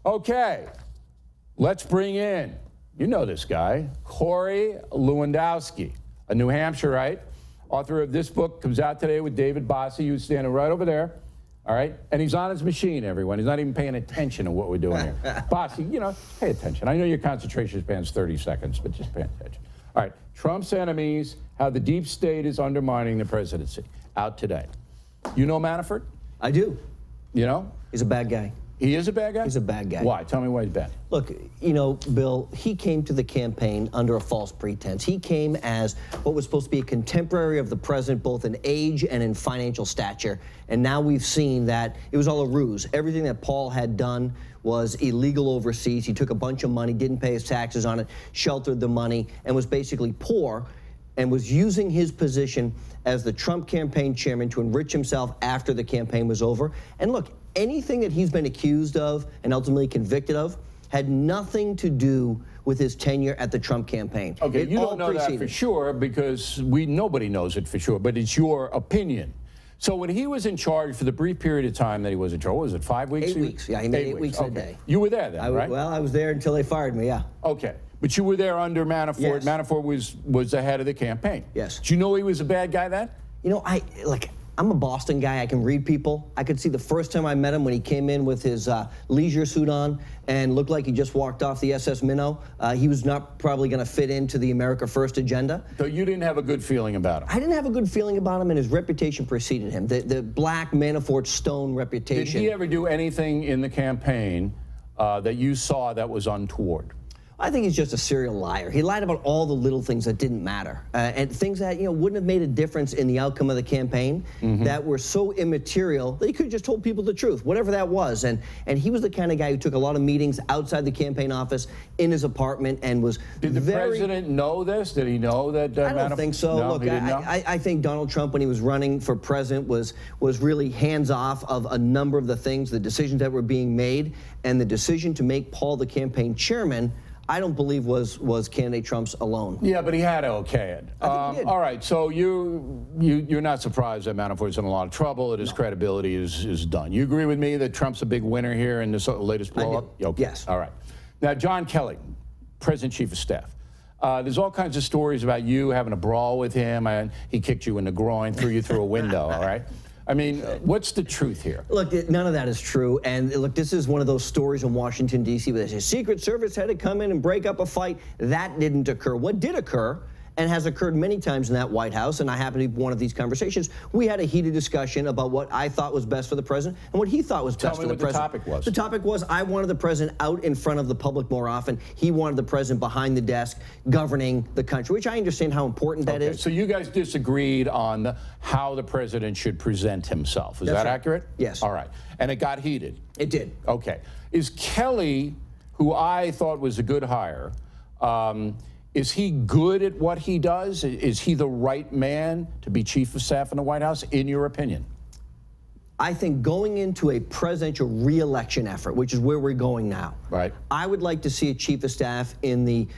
Okay, let's bring in, you know this guy, Corey Lewandowski, a New Hampshireite, author of this book, comes out today with David Bossie, who's standing right over there. All right, and he's on his machine, everyone. He's not even paying attention to what we're doing here. Bossie, you know, pay attention. I know your concentration span's 30 seconds, but just pay attention. All right, Trump's enemies, how the deep state is undermining the presidency. Out today. You know Manafort? I do. You know? He's a bad guy. He is a bad guy? He's a bad guy. Why? Tell me why he's bad. Look, you know, Bill, he came to the campaign under a false pretense. He came as what was supposed to be a contemporary of the president, both in age and in financial stature. And now we've seen that it was all a ruse. Everything that Paul had done was illegal overseas. He took a bunch of money, didn't pay his taxes on it, sheltered the money, and was basically poor, and was using his position as the Trump campaign chairman to enrich himself after the campaign was over. And look, anything that he's been accused of and ultimately convicted of had nothing to do with his tenure at the Trump campaign. Okay, you don't know that for sure because nobody knows it for sure, but it's your opinion. So when he was in charge for the brief period of time that he was in charge, what was it, 5 weeks? 8 weeks, yeah, he made 8 weeks in a day. You were there then, right? Well, I was there until they fired me, yeah. Okay, but you were there under Manafort. Yes. Manafort was the head of the campaign. Yes. Did you know he was a bad guy then? You know, I'm a Boston guy. I can read people. I could see the first time I met him when he came in with his leisure suit on and looked like he just walked off the SS Minnow. He was not probably going to fit into the America First agenda. So you didn't have a good feeling about him? I didn't have a good feeling about him, and his reputation preceded him. The black Manafort stone reputation. Did he ever do anything in the campaign that you saw that was untoward? I think he's just a serial liar. He lied about all the little things that didn't matter, and things that wouldn't have made a difference in the outcome of the campaign, that were so immaterial that he could have just told people the truth, whatever that was. And he was the kind of guy who took a lot of meetings outside the campaign office, in his apartment, and was Did the president know this? Did he know that? I don't think so. No, look, he didn't know? I think Donald Trump, when he was running for president, was really hands off of a number of the things, the decisions that were being made, and the decision to make Paul the campaign chairman, I don't believe was candidate Trump's alone. Yeah, but he had to okay it. I think he did. All right, so you're not surprised that Manafort's in a lot of trouble, that his credibility is done. You agree with me that Trump's a big winner here in this latest blow-up? Okay. Yes. All right. Now, John Kelly, President Chief of Staff. There's all kinds of stories about you having a brawl with him, and he kicked you in the groin, threw you through a window, all right? I mean, what's the truth here? Look, none of that is true. And look, this is one of those stories in Washington, D.C. where the Secret Service had to come in and break up a fight. That didn't occur. What did occur, and has occurred many times in that White House, and I happen to be one of these conversations, we had a heated discussion about what I thought was best for the president and what he thought was best for the president. Tell me what the topic was. The topic was I wanted the president out in front of the public more often. He wanted the president behind the desk governing the country, which I understand how important that is. So you guys disagreed on how the president should present himself. Is that accurate? Yes. All right. And it got heated. It did. Okay. Is Kelly, who I thought was a good hire, is he good at what he does? Is he the right man to be chief of staff in the White House, in your opinion? I think going into a presidential re-election effort, which is where we're going now, right? I would like to see a chief of staff in the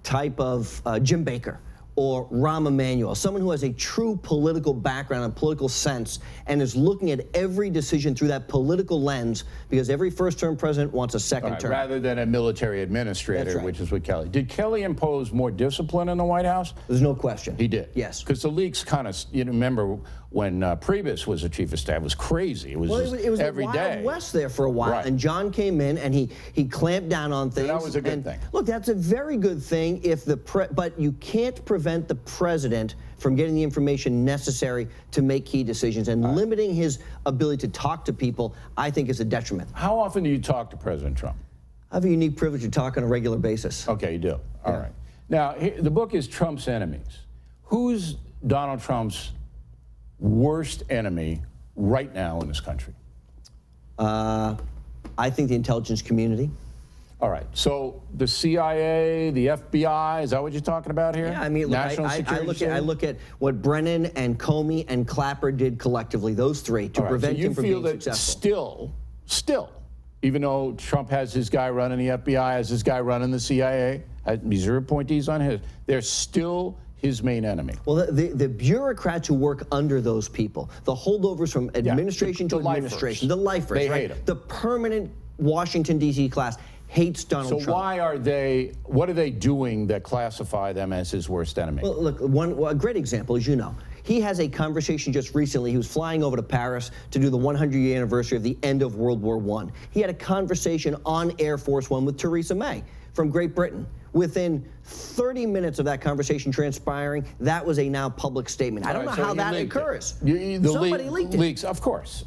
type of Jim Baker or Rahm Emanuel, someone who has a true political background and political sense and is looking at every decision through that political lens, because every first-term president wants a second term. Rather than a military administrator, That's right. which is what Kelly. Did Kelly impose more discipline in the White House? There's no question. He did? Yes. Because the leaks kind of, remember when Priebus was the chief of staff, it was crazy. It was, it was every the day. Wild West there for a while, Right. and John came in and he clamped down on things. So that was a good thing. Look, that's a very good thing if but you can't prevent the president from getting the information necessary to make key decisions, and limiting his ability to talk to people, I think, is a detriment. How often do you talk to President Trump? I have a unique privilege to talk on a regular basis. Okay, you do. All right. Now, the book is Trump's Enemies. Who's Donald Trump's worst enemy right now in this country? I think the intelligence community. All right. So the CIA, the FBI, is that what you're talking about here? Yeah, I mean, look, I look at what Brennan and Comey and Clapper did collectively, those three, to prevent him from being successful. So you feel that still, even though Trump has his guy running the FBI, has his guy running the CIA, these are appointees on his, they're still his main enemy. Well, the bureaucrats who work under those people, the holdovers from administration to administration, the lifers, they right? hate him. The permanent Washington, D.C. class hates Donald Trump. So what are they doing that classify them as his worst enemy? Well, look, a great example, as you know, he has a conversation just recently. He was flying over to Paris to do the 100-year anniversary of the end of World War I. He had a conversation on Air Force One with Theresa May from Great Britain. Within 30 minutes of that conversation transpiring, that was a now public statement. I don't know how that occurs. Somebody leaked it. Leaks, of course.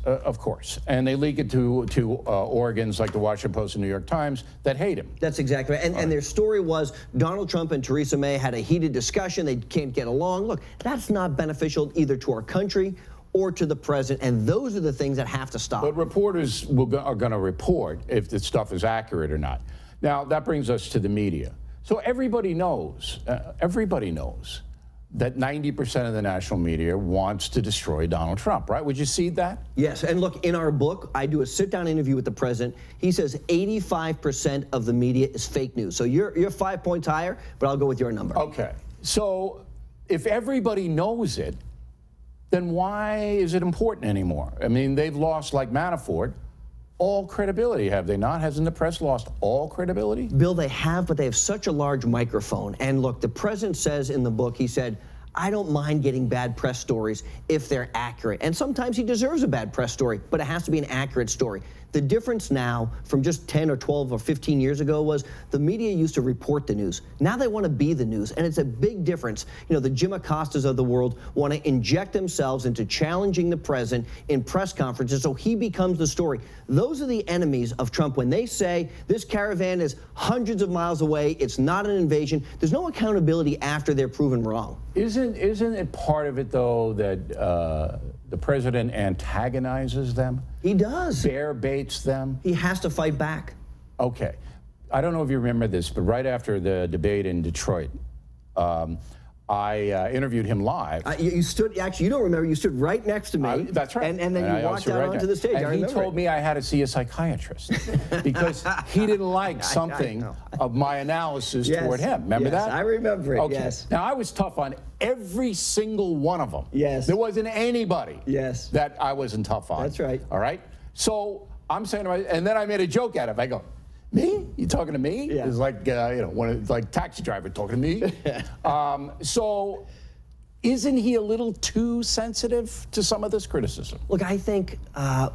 And they leak it to organs like the Washington Post and New York Times that hate him. That's exactly right. And their story was Donald Trump and Theresa May had a heated discussion. They can't get along. Look, that's not beneficial either to our country or to the president, and those are the things that have to stop. But reporters are going to report if the stuff is accurate or not. Now, that brings us to the media. So everybody knows that 90% of the national media wants to destroy Donald Trump, right? Would you see that? Yes, and look, in our book, I do a sit-down interview with the president. He says 85% of the media is fake news. So you're 5 points higher, but I'll go with your number. Okay. So if everybody knows it, then why is it important anymore? I mean, they've lost, like Manafort, all credibility, have they not? Hasn't the press lost all credibility? Bill, they have, but they have such a large microphone. And look, the president says in the book, he said, I don't mind getting bad press stories if they're accurate. And sometimes he deserves a bad press story, but it has to be an accurate story. The difference now from just 10 or 12 or 15 years ago was the media used to report the news. Now they want to be the news, and it's a big difference. You know, the Jim Acostas of the world want to inject themselves into challenging the president in press conferences so he becomes the story. Those are the enemies of Trump. When they say this caravan is hundreds of miles away, it's not an invasion, there's no accountability after they're proven wrong. Isn't it part of it, though, that the president antagonizes them? He does. Bear baits them? He has to fight back. Okay. I don't know if you remember this, but right after the debate in Detroit, I interviewed him live. You stood, actually, you don't remember, you stood right next to me. That's right. And then you walked out onto the stage. And he told me I had to see a psychiatrist because he didn't like something of my analysis toward him. Remember that? I remember it, okay. yes. Now, I was tough on every single one of them. Yes. There wasn't anybody that I wasn't tough on. That's right. All right? So I'm saying to myself, and then I made a joke out of it. I go, me? You talking to me? Yeah. It's like, like taxi driver talking to me. So isn't he a little too sensitive to some of this criticism? Look, I think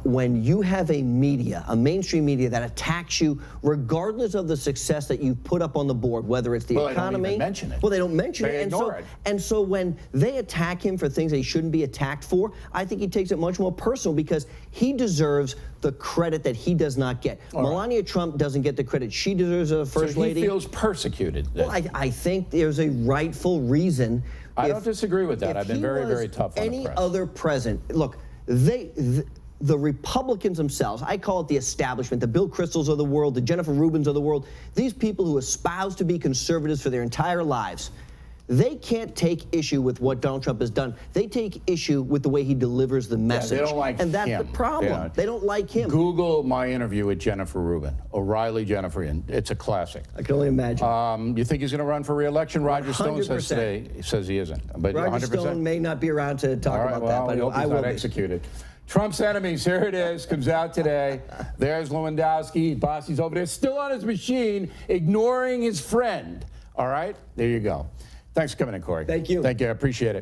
when you have a media, a mainstream media that attacks you regardless of the success that you put up on the board, whether it's the economy. They don't even mention it. Well, they don't mention it. They ignore it. And so when they attack him for things they shouldn't be attacked for, I think he takes it much more personal because he deserves the credit that he does not get. Melania Trump doesn't get the credit she deserves as a first lady. He feels persecuted. Well, I think there's a rightful reason. I don't disagree with that. I've been very, very tough on the press. Any other president, look, the Republicans themselves, I call it the establishment, the Bill Kristols of the world, the Jennifer Rubins of the world, these people who espouse to be conservatives for their entire lives, they can't take issue with what Donald Trump has done. They take issue with the way he delivers the message. They don't like him. And that's the problem. They don't like him. Google my interview with Jennifer Rubin, O'Reilly Jennifer, and it's a classic. I can only imagine. You think he's going to run for re-election? Roger Stone says 100%. today, he says he isn't. But Roger 100%? Stone may not be around to talk about that, but I hope I he's will not be. executed. Trump's enemies, here it is, comes out today. There's Lewandowski, Bossy's over there, still on his machine, ignoring his friend. All right, there you go. Thanks for coming in, Corey. Thank you. Thank you, I appreciate it.